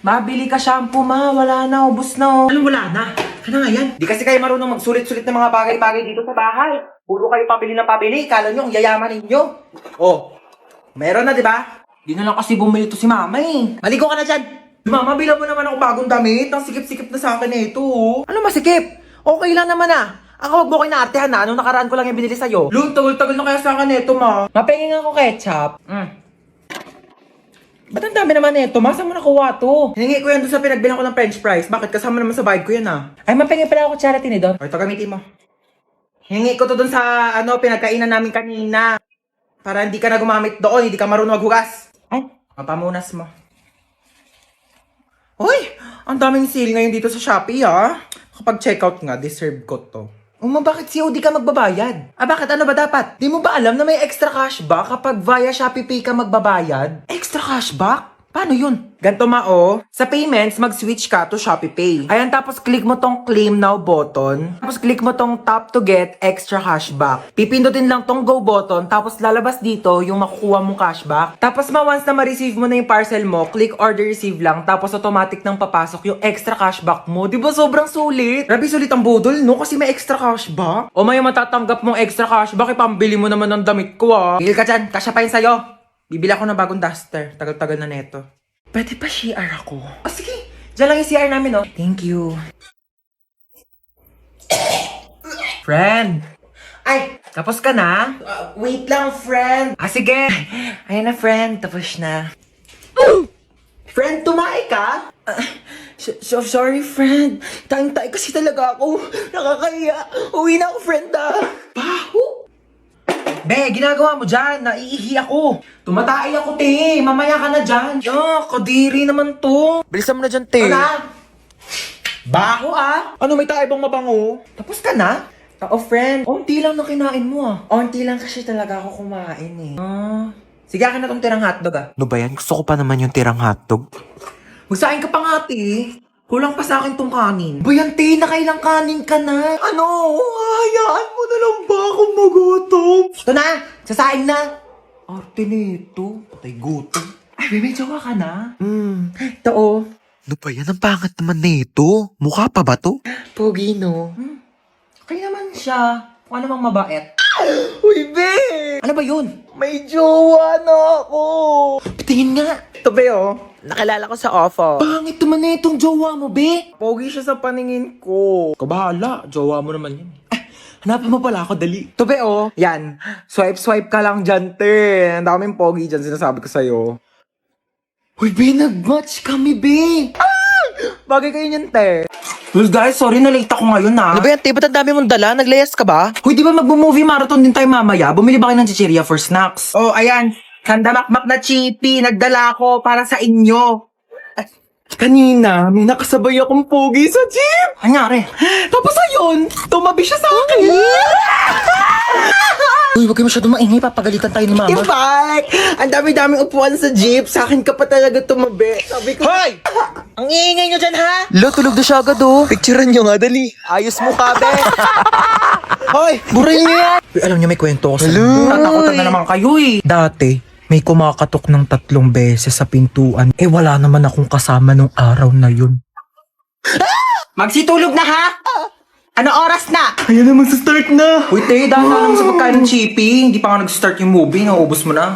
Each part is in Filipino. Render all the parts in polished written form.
Mabili ka shampoo, ma. Wala na, ubos na. Ano wala na? Ano nga yan? Di kasi kayo marunong magsulit-sulit ng mga bagay-bagay dito sa bahay. Puro kayo pabili na pabili. Kala nyo, ang yayaman ninyo. Oh, meron na, di ba? Di na lang kasi bumili to si mama eh. Maligo ka na dyan. Mama, bilang mo naman ako bagong damit. Ang sikip-sikip na sa akin na ito. Ano masikip? Okay lang naman ah. Ako wag mo ko inaartehan na. Anong nakaraan ko lang yung binili sa'yo? Lu, tagal-tagal na kaya sa akin ito, ma. Mapengin ako ketchup. Ba't ang dami naman nito? Masa mo nakuha to? Hiningi ko yan doon sa pinagbilang ko ng french fries. Bakit? Kasama naman sa bayad ko yan ah. Ay, mapengin pala ako charity ni Don. O, ito gamitin mo. Hiningi ko to doon sa pinagkainan namin kanina. Para hindi ka na gumamit doon, hindi ka marunong maghugas. Ay, mapamunas mo. Uy, ang daming sale ngayon dito sa Shopee ha. Kapag checkout nga, deserve ko to. Bakit COD ka magbabayad? Bakit? Ano ba dapat? Di mo ba alam na may extra cashback kapag via Shopee Pay ka magbabayad? Extra cashback? Paano yun? Ganto sa payments, mag-switch ka to Shopee Pay. Ayan, tapos click mo tong claim now button. Tapos click mo tong tap to get extra cashback. Pipindutin lang tong go button, tapos lalabas dito yung makukuha mong cashback. Tapos once na ma-receive mo na yung parcel mo, click order receive lang, tapos automatic nang papasok yung extra cashback mo. Di ba sobrang sulit? Grabe sulit ang budol, no? Kasi may extra cashback. O may matatanggap mong extra cashback, ipambili mo naman ng damit ko ah. Tigil ka dyan, kasya pa yun sa'yo. Bibili ako ng bagong duster. Tagal-tagal na neto. Pwede pa CR ako? Sige. Diyan lang yung CR namin, oh. Thank you. Friend! Ay! Tapos ka na? Wait lang, friend. Sige. Ayan na, friend. Tapos na. Friend, tumae ka? Sorry, friend. Tayong-tay kasi talaga ako. Nakakahiya. Uwi na ako, friend, ah. Baho! Be, ginagawa mo dyan. Naiihi ako. Tumatay ako, te. Mamaya ka na dyan. Kadiri naman to. Bilisan mo na dyan, te. Ano? Baho, ah. Ano, may tayo bang mabango? Tapos ka na? Friend. Unti lang na kinain mo, ah. Unti lang kasi talaga ako kumain, eh. Sige, akin na tong tirang hotdog, ah. Ano ba yan? Gusto ko pa naman yung tirang hotdog. Magsain ka pa nga, te. Kulang pa sa akin tong kanin. Bayan, te, nakailang kanin ka na. Ano? Hayaan mo na lang ba akong magutom? Ito na! Sasaing na! Arte nito. Patay gutom. Ay, bebe, jowa ka na? Ito, oh. Ano ba yan? Ang pangat naman nito. Mukha pa ba to? Pogi, no? Okay naman siya. Kung ano mang mabait. Uy, be! Ano ba yun? May jowa na ako! Patingin nga. Ito, be, oh. Nakilala ko sa offer. Pangit naman na itong jowa mo, be. Pogi siya sa paningin ko. Kabahala. Jowa mo naman yan. Hanapin mo pala ako, dali. Ito, be, oh. Yan. Swipe ka lang dyan, te. Ang daming pogi dyan, sinasabi ko sa'yo. Uy, be, nag-match kami, be. Bagay kayo niyan, te. Well, guys, sorry na late ako ngayon, ha. Ano ba yan, te? Ba't ang dami mong dala? Naglayas ka ba? Huy, di ba mag-movie marathon din tayo mamaya? Bumili ba kayo ng chichirya for snacks? Oh, ayan. Kandamakmak na chippy. Nagdala ko para sa inyo. Ay, kanina, may nakasabay akong pogi sa jeep. Anyari? Tapos ayun, tumabi siya sa akin. Uy, huwag kayo masyadong maingay. Papagalitan tayo ni mama. Bike! Ang dami-daming upuan sa jeep. Sa akin ka pa talaga tumabi. Sabi ko, Hoy! Ang iingay nyo dyan, ha? Lo, tulog na siya agad, oh. Picturean nyo nga, dali. Ayos mo ka, be. Hoy! Buray niyo yan! Uy, alam niyo, may kwento ko sa inyo. Tatakotan na naman kayo, eh. Dati, may kumakatok ng 3 beses sa pintuan. Wala naman akong kasama nung araw na yun. Magsitulog na, ha? Ano oras na? Ayan naman sa start na. Uy, te, dahil naman sa pagkain ng chippy. Hindi pa nga nag-start yung movie. Naubos mo na.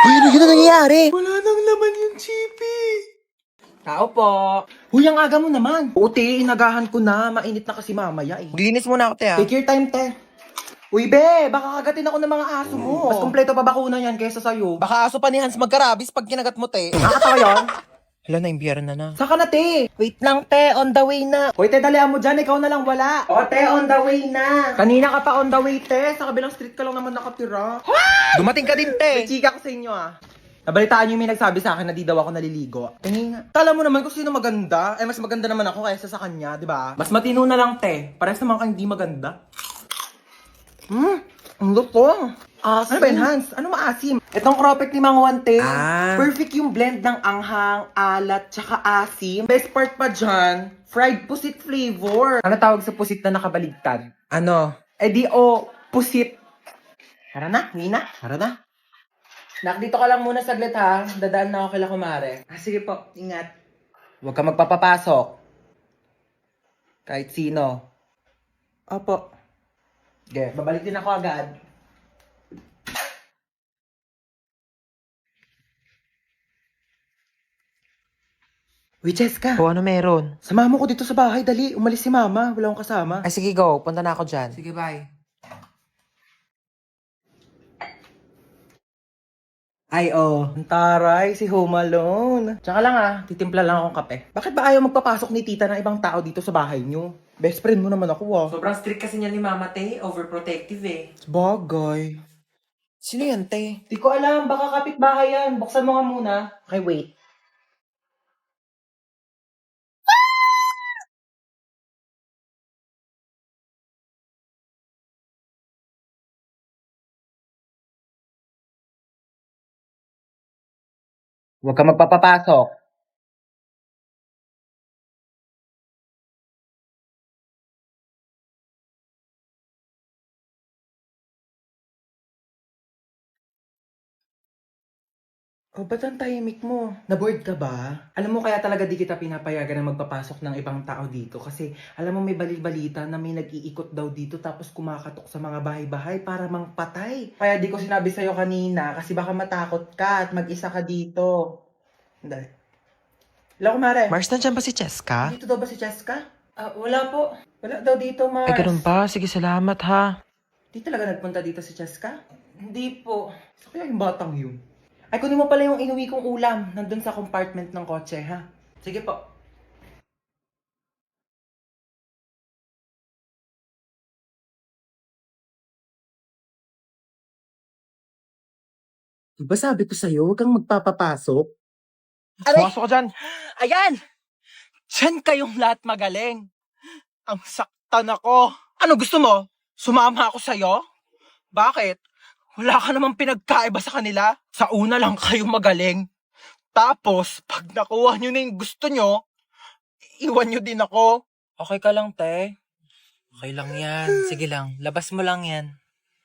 Uy, ano yun ang nangyayari? Wala nang laman yung chippy. Tao po. Uy, ang aga mo naman. Oo, te, inagahan ko na. Mainit na kasi mamaya, eh. Maglinis muna ako, te, ah. Take your time, te. Uy, be, baka kagatin ako ng mga aso mo. Mas kompleto pa bakuna yan kaysa sa'yo. Baka aso pa ni Hans magkarabis pag kinagat mo, te. Nakatawa yun? Hala, naimbiyara na. Saka na, te. Wait lang, te. On the way na. Uy, te, dalihan mo dyan. Ikaw na lang wala. O, te, on the way na. Kanina ka pa on the way, te. Sa kabilang street ka lang naman nakatira. Dumating ka din, May te. chika ko sa inyo, ah. Nabalitaan niyo may nagsabi sa akin na di daw ako naliligo. Tingin nga. Kala mo naman kung sino maganda. Mas maganda naman ako kaysa sa kanya, di ba? Mas matino na lang, te. Parehas naman kang di maganda. Ang lutong. Ano ba yun, Hans? Ano maasim? Itong cropek ni Mang Juan, te. Perfect yung blend ng anghang, alat, tsaka asim. Best part pa dyan, fried pusit flavor. Ano tawag sa pusit na nakabaligtad? Ano? Pusit. Tara na, hindi na. Tara na. Nak, dito ka lang muna saglit ha. Dadaan na ako kila kumare. Sige po, ingat. Huwag ka magpapapasok. Kahit sino. Opo. Okay, babalik din ako agad. Uy, Jessica. O ano meron? Samahan mo ko dito sa bahay, dali. Umalis si mama. Wala akong kasama. Ay sige go, punta na ako dyan. Sige, bye. Ay, oh. Ang taray, si Home Alone. Tsaka lang titimpla lang akong kape. Bakit ba ayaw magpapasok ni tita ng ibang tao dito sa bahay niyo? Best friend mo naman ako Sobrang strict kasi niya ni Mama Te, overprotective eh. Bagay. Sino yan, Te? Di ko alam, baka kapitbahay yan. Buksan mo nga muna. Okay, wait. Huwag ka magpapapasok. Oh, ba't ang tahimik mo? Naboard ka ba? Alam mo kaya talaga di kita pinapayagan na magpapasok ng ibang tao dito kasi alam mo may balita na may nag-iikot daw dito tapos kumakatok sa mga bahay-bahay para mangpatay. Kaya di ko sinabi sa'yo kanina kasi baka matakot ka at mag-isa ka dito. Hindi. Hello, kumare. Mars, nandiyan ba si Cheska? Dito daw ba si Cheska? Wala po. Wala daw dito, Mars. Ay, ganun ba? Sige, salamat ha. Di talaga nagpunta dito si Cheska? Hindi po. So kaya yung batang yun? Ay, kunin mo pala yung inuwi kong ulam. Nandun sa compartment ng kotse, ha? Sige po. Diba sabi ko sa'yo, huwag kang magpapapasok? Pumasok ka dyan. Ayan! Diyan kayong lahat magaling. Ang saktan ako. Ano gusto mo? Sumama ako sa'yo? Bakit? Wala ka namang pinagkaiba sa kanila. Sa una lang kayo magaling. Tapos, pag nakuha nyo na yung gusto nyo, iwan nyo din ako. Okay ka lang, Te. Okay lang yan. Sige lang, labas mo lang yan.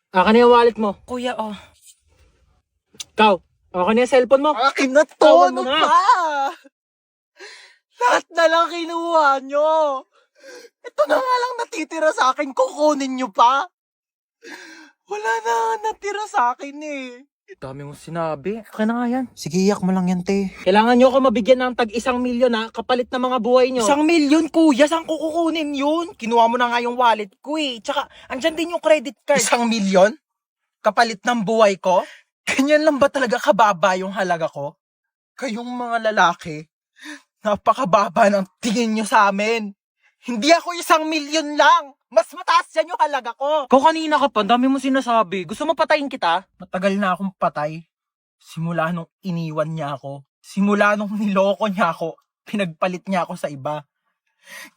Akin na yung wallet mo. Kuya, oh. Ikaw, akin na yung cellphone mo. Akin na to! Tawan Ano mo na. ba? Lahat na lang kinuha nyo. Ito na nga lang natitira sa akin. Kukunin nyo pa? Wala na natira sa akin eh. Dami mong sinabi. Okay na nga yan. Sige, iyak mo lang yan, Te. Kailangan nyo ako mabigyan ng tag 1,000,000 kapalit ng mga buhay nyo. 1,000,000 kuya? Saan ko kukunin yun? Kinuha mo na nga yung wallet ko eh. Tsaka, andyan din yung credit card. 1,000,000? Kapalit ng buhay ko? Ganyan lang ba talaga kababa yung halaga ko? Kayong mga lalaki, napakababa ng tingin nyo sa amin. Hindi ako 1,000,000 lang. Mas mataas yan yung halaga ko. Ikaw kanina ka pa, dami mo sinasabi. Gusto mo patayin kita? Matagal na akong patay. Simula nung iniwan niya ako. Simula nung niloko niya ako. Pinagpalit niya ako sa iba.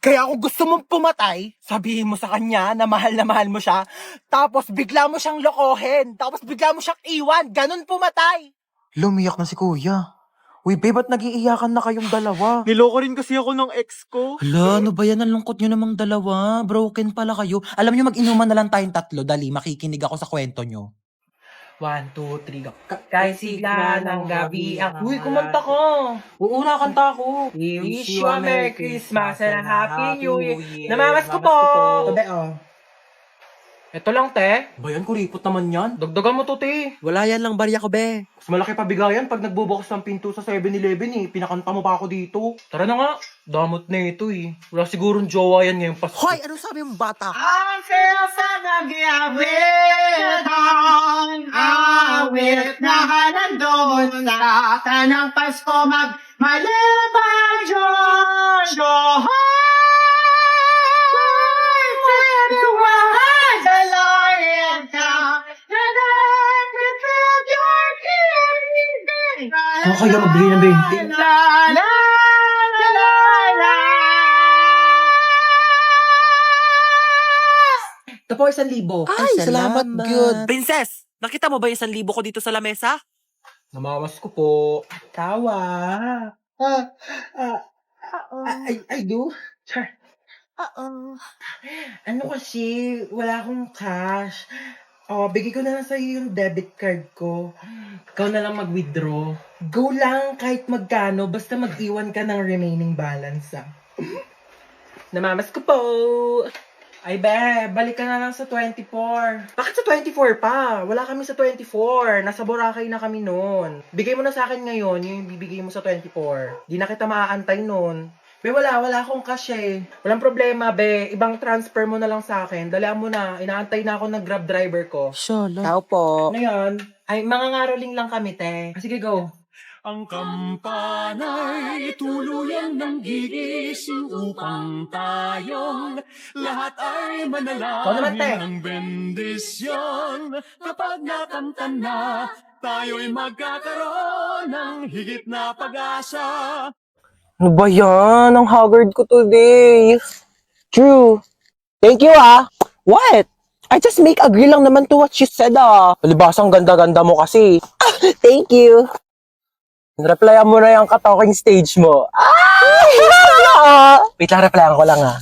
Kaya kung gusto mong pumatay, sabihin mo sa kanya na mahal mo siya. Tapos bigla mo siyang lokohin. Tapos bigla mo siyang iwan. Ganun pumatay. Lumiyak na si kuya. Uy, babe, ba't nag-iiyakan na kayong dalawa? Niloko rin kasi ako ng ex ko. Hala, ano ba yan? Ang lungkot nyo namang dalawa. Broken pala kayo. Alam nyo, mag-inuman na lang tayong tatlo. Dali, makikinig ako sa kwento nyo. 1, 2, 3, go. Kahit sigla ng gabi ang Uy, kumanta ka. Oo, nakakanta ako. We wish you a Merry Christmas and a Happy New Year. Namamas ko po. Tabi, oh. Ito lang, te. Ba yan, kuripot naman yan. Dagdagan mo to, te. Wala yan lang, barya ko, be. Mas malaki pa bigayan pag nagbubukas ng pinto sa 7-Eleven eh. Pinakanta mo pa ako dito. Tara na nga. Damot na ito eh. Wala sigurong jowa yan ngayong Pasko. Hoy, ano sabi mong bata? Ang saya sa nag-iawit ang awit na nandun sa tanang Pasko magmalapang Diyos. Kaya magbili ng 20. Ito po, 1,000. Ay, salamat, good. Princess, nakita mo ba yung 1,000 ko dito sa lamesa? Namamas ko po. Tawa. I do. Sure. Ano kasi, wala akong cash. Oh, bigay ko na lang sa'yo yung debit card ko. Ikaw na lang mag-withdraw. Go lang kahit magkano, basta mag-iwan ka ng remaining balance, ah. Namamas ko po. Ay, be, balik ka na lang sa 24. Bakit sa 24 pa? Wala kami sa 24. Nasa Boracay na kami noon. Bigay mo na sa akin ngayon, yung bibigay mo sa 24. Di na kita maaantay noon. Be, wala akong cash eh. Walang problema, be. Ibang transfer mo na lang sa akin. Dalihan mo na. Inaantay na ako ng Grab driver ko. Shala. Tao po. Ano yun? Ay, mga ngaroling lang kami, te. Sige, go. Ang kampana'y tuluyang nang gigising upang tayong lahat ay Ikaw naman, te. manalangin ng bendisyon. Kapag nakanta na, tayo'y magkakaroon ng higit na pag-asa. Ano ba yan? Ang haggard ko today. True. Thank you, ah. What? I just make agree lang naman to what she said, ah. Palibasang ganda-ganda mo kasi. Thank you. Replyan mo na yung ka-talking stage mo. Wait lang, replyan ko lang, ah.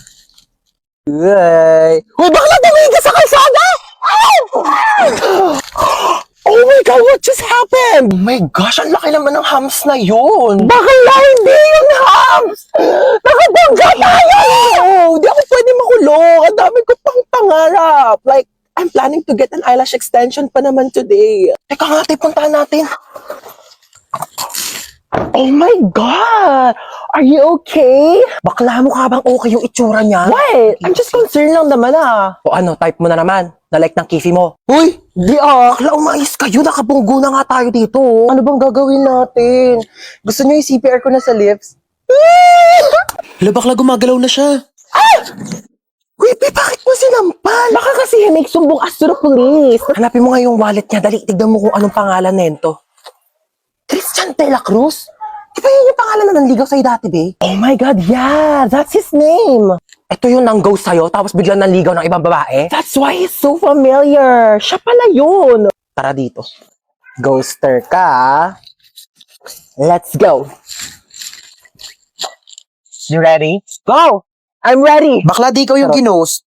Uy! Uy, bakla tumingin ka sa kalsada? Oh my God, what just happened? Oh my gosh, ang laki naman ng hams na yun. Bakla, hindi yung hams! Nakabangga tayo! Hindi ako pwede makulong. Ang dami ko pang pangarap. Like, I'm planning to get an eyelash extension pa naman today. Teka nga, puntahan natin. Oh my God! Are you okay? Bakla mo ka bang okay yung itsura niya? What? I'm just concerned lang naman, ah. O ano, type mo na naman. Na-like ng kifi mo. Uy! Di ah! Bakla, umayos kayo. Nakabunggo na nga tayo dito. Ano bang gagawin natin? Gusto niyo yung CPR ko na sa lips? Hala, bakla gumagalaw na siya. Wait, bakit mo sinampal? Baka kasi make sumbong us to the police. Hanapin mo nga yung wallet niya. Dali, tignan mo kung anong pangalan nito. Christian de la Cruz? Di ba yun yung pangalan na nanligaw sa'yo dati, be? Oh my God, yeah! That's his name! Ito yung nang-ghost sa'yo, tapos biglang nanligaw ng ibang babae? That's why he's so familiar! Siya pala yun! Tara dito. Ghoster ka, ah. Let's go! You ready? Go! I'm ready! Bakla, di ikaw yung ginost.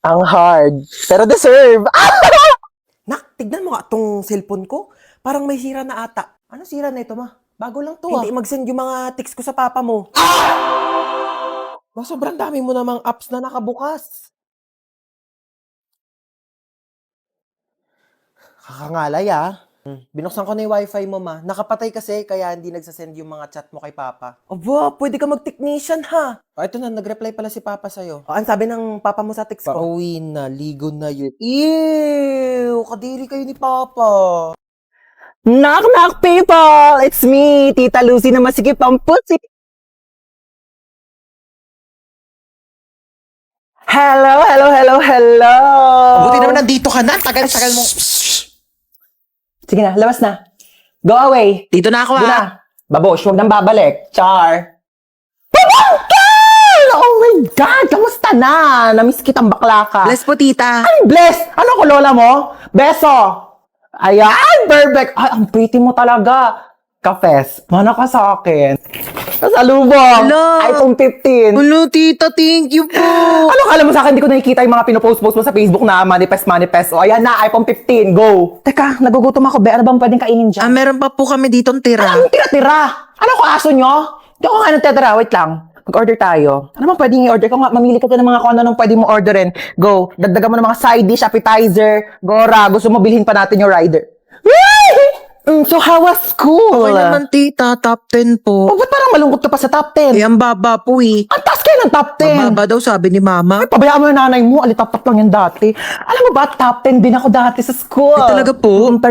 Ang hard, pero deserve! Nak, tignan mo nga itong cellphone ko. Parang may sira na ata. Ano sira na ito, ma? Bago lang to, Hindi mag-send yung mga text ko sa papa mo. Ma, sobrang dami mo namang apps na nakabukas. Kakangalay, ah. Binuksan ko na yung wifi mo, ma. Nakapatay kasi, kaya hindi nagsasend yung mga chat mo kay papa. Aba, pwede ka mag-technician, ha? O, ito na, nag-reply pala si papa sa'yo. O, ang sabi ng papa mo sa text ko? Pauwi na, ligo na yun. Ew! Kadiri kayo ni papa. Knock, knock, people! It's me, Tita Lucy na masikip ang puti. Hello, hello, hello, hello! Buti naman nandito ka na. Tagal-tagal mo. Sige na, labas na. Go away. Dito na ako, Doon ah. na. Babosh, huwag nang babalik. Char. Pabangkel! Oh my God! Kamusta na? Namiss kitang bakla ka. Bless po, tita. Ay, bless! Ano ko, lola mo? Beso! Ayan, perfect! Ay, ang pretty mo talaga. Kafes, mana ka sa akin. Kasalubong! Hello! iPhone 15. Hello, tita. Thank you po. Ano kala mo sa akin? Hindi ko nakikita yung mga pinopost-post mo sa Facebook na manifest. O, ayan na, iPhone 15. Go! Teka, nagugutom ako, be. Ano bang pwedeng kainin dyan? Meron pa po kami dito tira. Anong tira-tira? Ano ko aso nyo? Hindi ako nga nagtitira. Wait lang. Mag-order tayo. Ano bang pwedeng i-order? Kung nga, mamili ka dyan ng mga kung ano pwede mo orderin. Go. Dagdagan mo ng mga side dish, appetizer. Gora. Gusto mo bilhin pa natin yung rider. So, how was school? Okay naman, tita. Top 10 po. Oh, ba't parang malungkot ka pa sa top 10? Eh, ang baba po eh. Ang taas kayo ng top 10. Mababa daw, sabi ni mama. Ay, pabayaan mo yung nanay mo. Alitap-tap lang yan dati. Alam mo ba, top 10 din ako dati sa school. Eh, talaga po? Pero